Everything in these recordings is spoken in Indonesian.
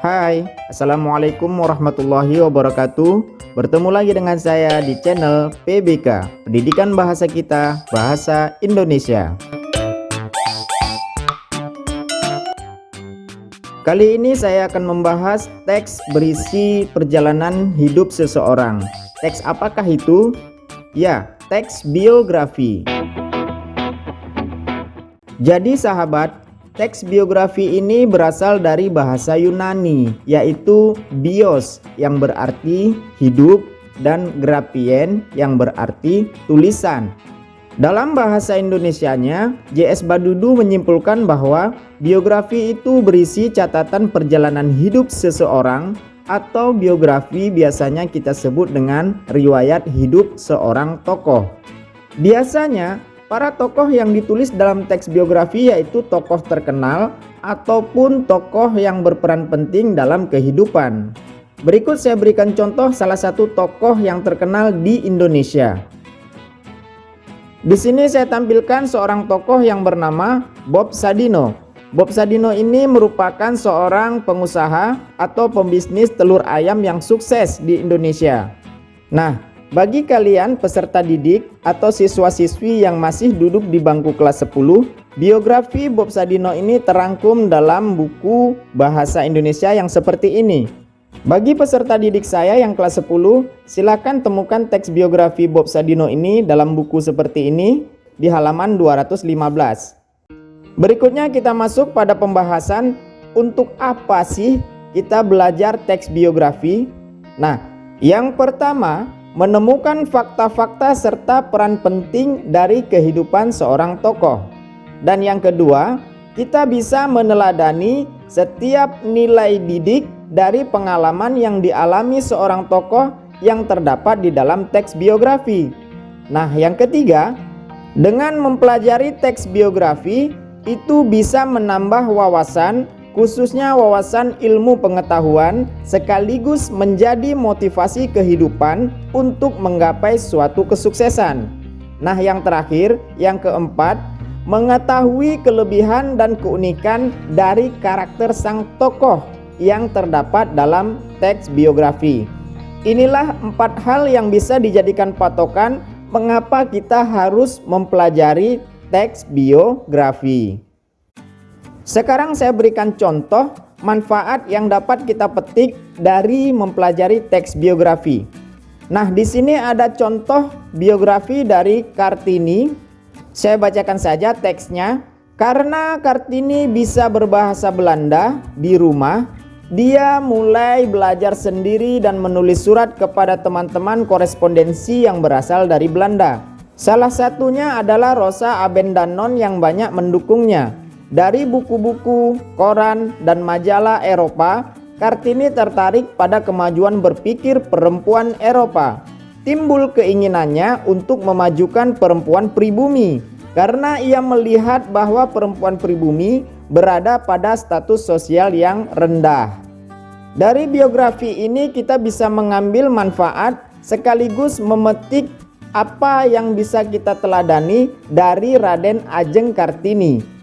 Hai, Assalamualaikum warahmatullahi wabarakatuh. Bertemu lagi dengan saya di channel PBK, Pendidikan Bahasa Kita, Bahasa Indonesia. Kali ini saya akan membahas teks berisi perjalanan hidup seseorang. Teks apakah itu? Ya, teks biografi. Jadi sahabat, teks biografi ini berasal dari bahasa Yunani, yaitu bios yang berarti hidup dan grafien yang berarti tulisan. Dalam bahasa Indonesianya, J.S. Badudu menyimpulkan bahwa biografi itu berisi catatan perjalanan hidup seseorang, atau biografi biasanya kita sebut dengan riwayat hidup seorang tokoh. Biasanya para tokoh yang ditulis dalam teks biografi yaitu tokoh terkenal ataupun tokoh yang berperan penting dalam kehidupan. Berikut saya berikan contoh salah satu tokoh yang terkenal di Indonesia. Di sini saya tampilkan seorang tokoh yang bernama Bob Sadino. Bob Sadino ini merupakan seorang pengusaha atau pembisnis telur ayam yang sukses di Indonesia. Nah, bagi kalian peserta didik atau siswa-siswi yang masih duduk di bangku kelas 10, biografi Bob Sadino ini terangkum dalam buku Bahasa Indonesia yang seperti ini. Bagi peserta didik saya yang kelas 10, silakan temukan teks biografi Bob Sadino ini dalam buku seperti ini di halaman 215. Berikutnya kita masuk pada pembahasan untuk apa sih kita belajar teks biografi. Nah, yang pertama, menemukan fakta-fakta serta peran penting dari kehidupan seorang tokoh. Dan yang kedua, kita bisa meneladani setiap nilai didik dari pengalaman yang dialami seorang tokoh yang terdapat di dalam teks biografi. Nah, yang ketiga, dengan mempelajari teks biografi itu bisa menambah wawasan, khususnya wawasan ilmu pengetahuan, sekaligus menjadi motivasi kehidupan untuk menggapai suatu kesuksesan. Nah, yang terakhir, yang keempat, mengetahui kelebihan dan keunikan dari karakter sang tokoh yang terdapat dalam teks biografi. Inilah 4 hal yang bisa dijadikan patokan mengapa kita harus mempelajari teks biografi. Sekarang saya berikan contoh manfaat yang dapat kita petik dari mempelajari teks biografi. Nah, di sini ada contoh biografi dari Kartini. Saya bacakan saja teksnya. Karena Kartini bisa berbahasa Belanda di rumah, dia mulai belajar sendiri dan menulis surat kepada teman-teman korespondensi yang berasal dari Belanda. Salah satunya adalah Rosa Abendanon yang banyak mendukungnya. Dari buku-buku, koran, dan majalah Eropa, Kartini tertarik pada kemajuan berpikir perempuan Eropa. Timbul keinginannya untuk memajukan perempuan pribumi, karena ia melihat bahwa perempuan pribumi berada pada status sosial yang rendah. Dari biografi ini kita bisa mengambil manfaat sekaligus memetik apa yang bisa kita teladani dari Raden Ajeng Kartini.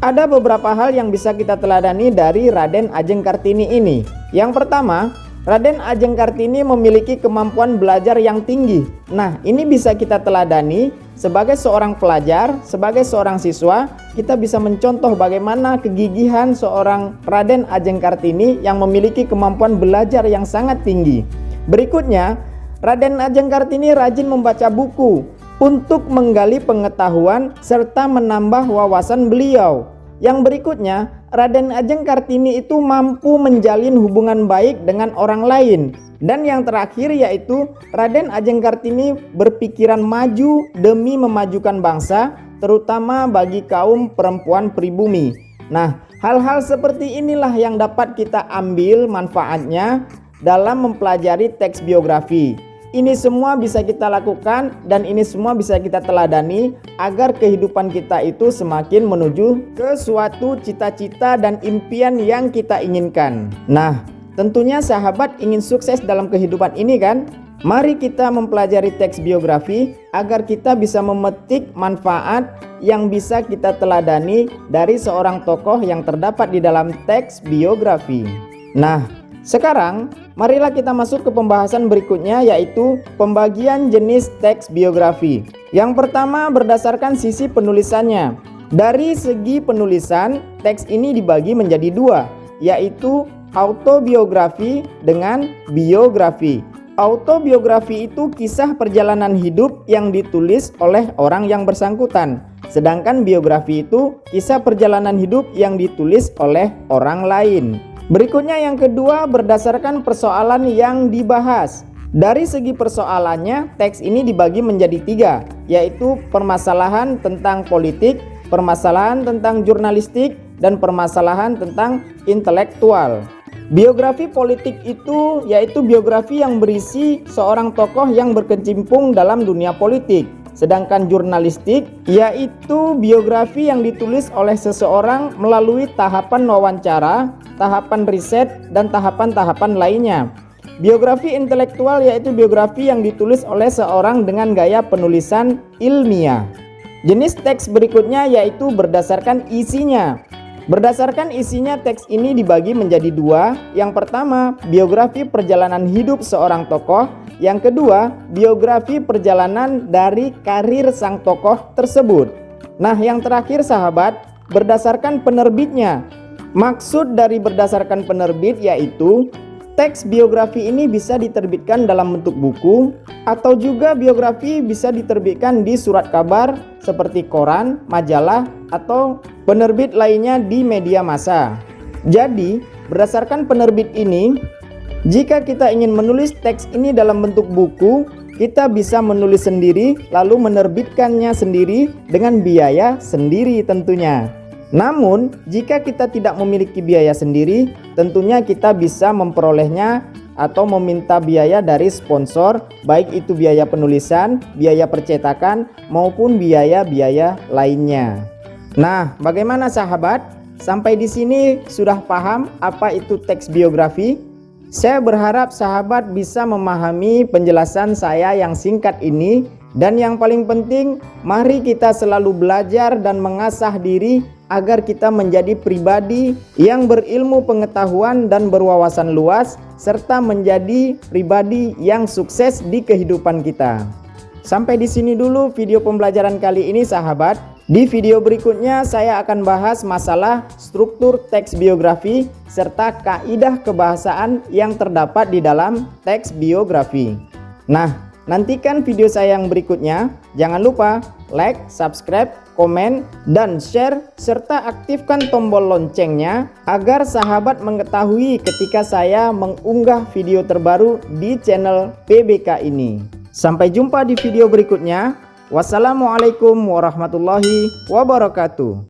Ada beberapa hal yang bisa kita teladani dari Raden Ajeng Kartini ini. Yang pertama, Raden Ajeng Kartini memiliki kemampuan belajar yang tinggi. Nah, ini bisa kita teladani sebagai seorang pelajar, sebagai seorang siswa, kita bisa mencontoh bagaimana kegigihan seorang Raden Ajeng Kartini yang memiliki kemampuan belajar yang sangat tinggi. Berikutnya, Raden Ajeng Kartini rajin membaca buku untuk menggali pengetahuan serta menambah wawasan beliau. Yang berikutnya, Raden Ajeng Kartini itu mampu menjalin hubungan baik dengan orang lain. Dan yang terakhir yaitu Raden Ajeng Kartini berpikiran maju demi memajukan bangsa, terutama bagi kaum perempuan pribumi. Nah, hal-hal seperti inilah yang dapat kita ambil manfaatnya dalam mempelajari teks biografi. Ini semua bisa kita lakukan dan ini semua bisa kita teladani agar kehidupan kita itu semakin menuju ke suatu cita-cita dan impian yang kita inginkan. Nah, tentunya sahabat ingin sukses dalam kehidupan ini kan? Mari kita mempelajari teks biografi agar kita bisa memetik manfaat yang bisa kita teladani dari seorang tokoh yang terdapat di dalam teks biografi. Nah, sekarang marilah kita masuk ke pembahasan berikutnya, yaitu pembagian jenis teks biografi. Yang pertama berdasarkan sisi penulisannya. Dari segi penulisan, teks ini dibagi menjadi dua, yaitu autobiografi dengan biografi. Autobiografi itu kisah perjalanan hidup yang ditulis oleh orang yang bersangkutan. Sedangkan biografi itu kisah perjalanan hidup yang ditulis oleh orang lain. Berikutnya yang kedua berdasarkan persoalan yang dibahas. Dari segi persoalannya, teks ini dibagi menjadi tiga, yaitu permasalahan tentang politik, permasalahan tentang jurnalistik, dan permasalahan tentang intelektual. Biografi politik itu yaitu biografi yang berisi seorang tokoh yang berkecimpung dalam dunia politik. Sedangkan jurnalistik yaitu biografi yang ditulis oleh seseorang melalui tahapan wawancara, tahapan riset, dan tahapan-tahapan lainnya. Biografi intelektual yaitu biografi yang ditulis oleh seorang dengan gaya penulisan ilmiah. Jenis teks berikutnya yaitu berdasarkan isinya. Berdasarkan isinya, teks ini dibagi menjadi dua. Yang pertama, biografi perjalanan hidup seorang tokoh. Yang kedua, biografi perjalanan dari karir sang tokoh tersebut. Nah, yang terakhir sahabat, berdasarkan penerbitnya. Maksud dari berdasarkan penerbit yaitu teks biografi ini bisa diterbitkan dalam bentuk buku, atau juga biografi bisa diterbitkan di surat kabar seperti koran, majalah, atau penerbit lainnya di media massa. Jadi, berdasarkan penerbit ini, jika kita ingin menulis teks ini dalam bentuk buku, kita bisa menulis sendiri lalu menerbitkannya sendiri dengan biaya sendiri tentunya. Namun, jika kita tidak memiliki biaya sendiri, tentunya kita bisa memperolehnya atau meminta biaya dari sponsor, baik itu biaya penulisan, biaya percetakan, maupun biaya-biaya lainnya. Nah, bagaimana sahabat? Sampai di sini sudah paham apa itu teks biografi? Saya berharap sahabat bisa memahami penjelasan saya yang singkat ini. Dan yang paling penting, mari kita selalu belajar dan mengasah diri agar kita menjadi pribadi yang berilmu pengetahuan dan berwawasan luas, serta menjadi pribadi yang sukses di kehidupan kita. Sampai di sini dulu video pembelajaran kali ini sahabat. Di video berikutnya saya akan bahas masalah struktur teks biografi serta kaidah kebahasaan yang terdapat di dalam teks biografi. Nah, nantikan video saya yang berikutnya. Jangan lupa like, subscribe, komen, dan share, serta aktifkan tombol loncengnya agar sahabat mengetahui ketika saya mengunggah video terbaru di channel PBK ini. Sampai jumpa di video berikutnya. Wassalamualaikum warahmatullahi wabarakatuh.